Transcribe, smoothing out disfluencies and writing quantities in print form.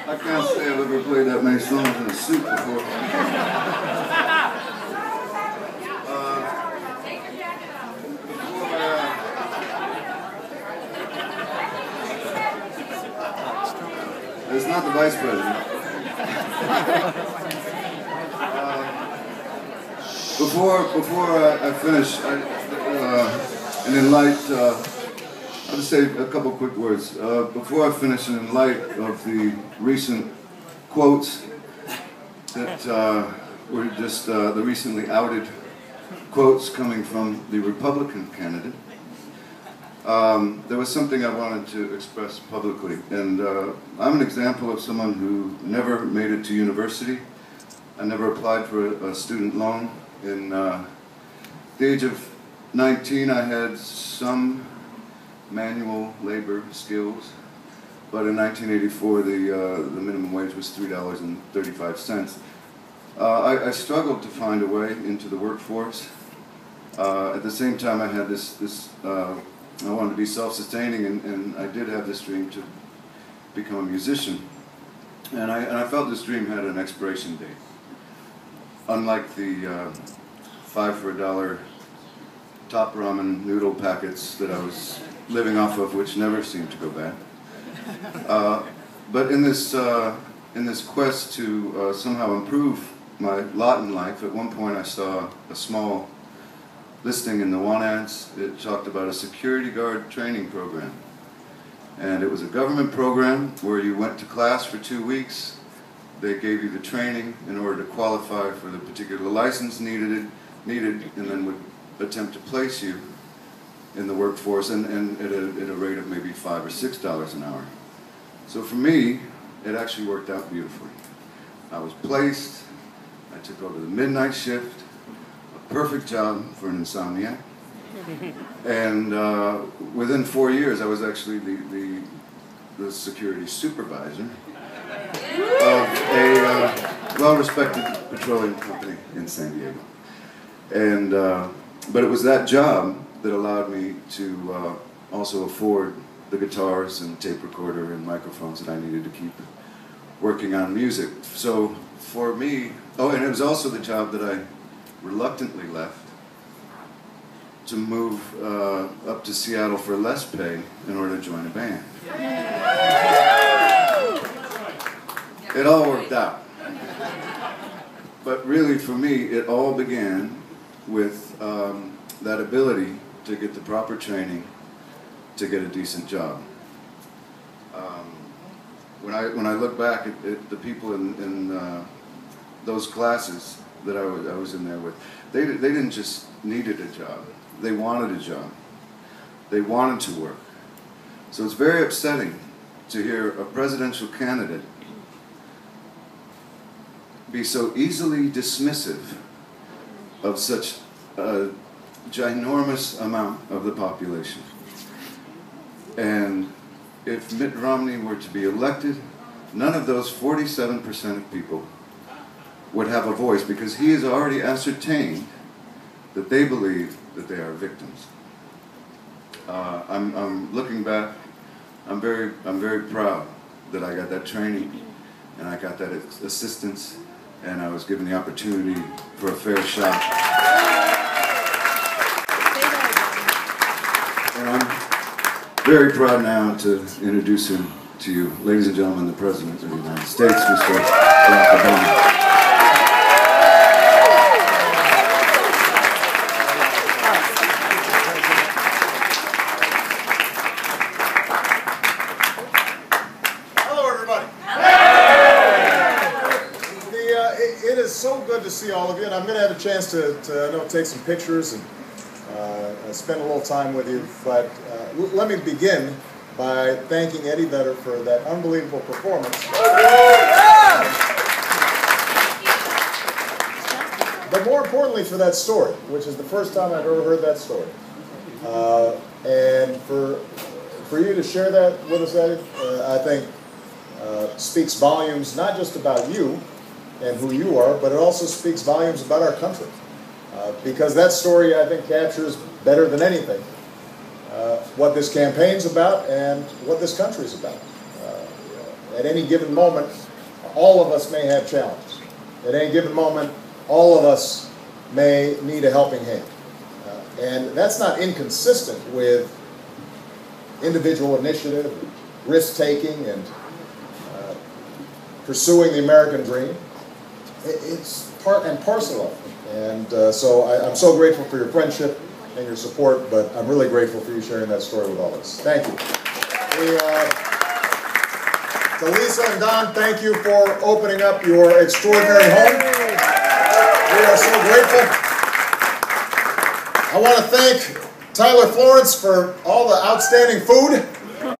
I can't say I've ever played that many songs in a suit before. It's not the vice president. Before I finish, and in light, I'll just say a couple quick words. Before I finish, and in light of the recent quotes that were just the recently outed quotes coming from the Republican candidate, there was something I wanted to express publicly. And I'm an example of someone who never made it to university. I never applied for a student loan. In the age of 19, I had some manual labor skills, but in 1984, the minimum wage was $3.35. I struggled to find a way into the workforce. At the same time, I had I wanted to be self-sustaining, and I did have this dream to become a musician. And I felt this dream had an expiration date. Unlike the 5 for $1 top ramen noodle packets that I was living off of, which never seemed to go bad. But in this quest to somehow improve my lot in life, at one point I saw a small listing in the want ads. It talked about a security guard training program. And it was a government program where you went to class for 2 weeks. They gave you the training in order to qualify for the particular license needed, and then would attempt to place you in the workforce, and at a rate of maybe $5 or $6 an hour. So for me, it actually worked out beautifully. I was placed. I took over the midnight shift, a perfect job for an insomniac. And within 4 years, I was actually the security supervisor of a well-respected petroleum company in San Diego. And but it was that job that allowed me to also afford the guitars and tape recorder and microphones that I needed to keep working on music. So for me, and it was also the job that I reluctantly left to move up to Seattle for less pay in order to join a band. It all worked out. But really, for me, it all began with that ability to get the proper training to get a decent job. When I look back at the people in those classes that I was in there with, they didn't just needed a job. They wanted a job. They wanted to work. So it's very upsetting to hear a presidential candidate be so easily dismissive of such a ginormous amount of the population. And if Mitt Romney were to be elected, none of those 47% of people would have a voice, because he has already ascertained that they believe that they are victims. I'm looking back. I'm very proud that I got that training and I got that assistance, and I was given the opportunity for a fair shot. And I'm very proud now to introduce him to you, ladies and gentlemen, the President of the United States, Mr. Barack Obama. So good to see all of you, and I'm going to have a chance to take some pictures and spend a little time with you. But let me begin by thanking Eddie Vedder for that unbelievable performance. But more importantly, for that story, which is the first time I've ever heard that story. And for you to share that with us, Eddie, I think speaks volumes not just about you and who you are, but it also speaks volumes about our country. Because that story, I think, captures better than anything what this campaign's about and what this country's about. At any given moment, all of us may have challenges. At any given moment, all of us may need a helping hand. And that's not inconsistent with individual initiative, risk-taking, and pursuing the American dream. It's part and parcel of it. And so I'm so grateful for your friendship and your support, but I'm really grateful for you sharing that story with all of us. Thank you. To Lisa and Don, thank you for opening up your extraordinary home. We are so grateful. I want to thank Tyler Florence for all the outstanding food.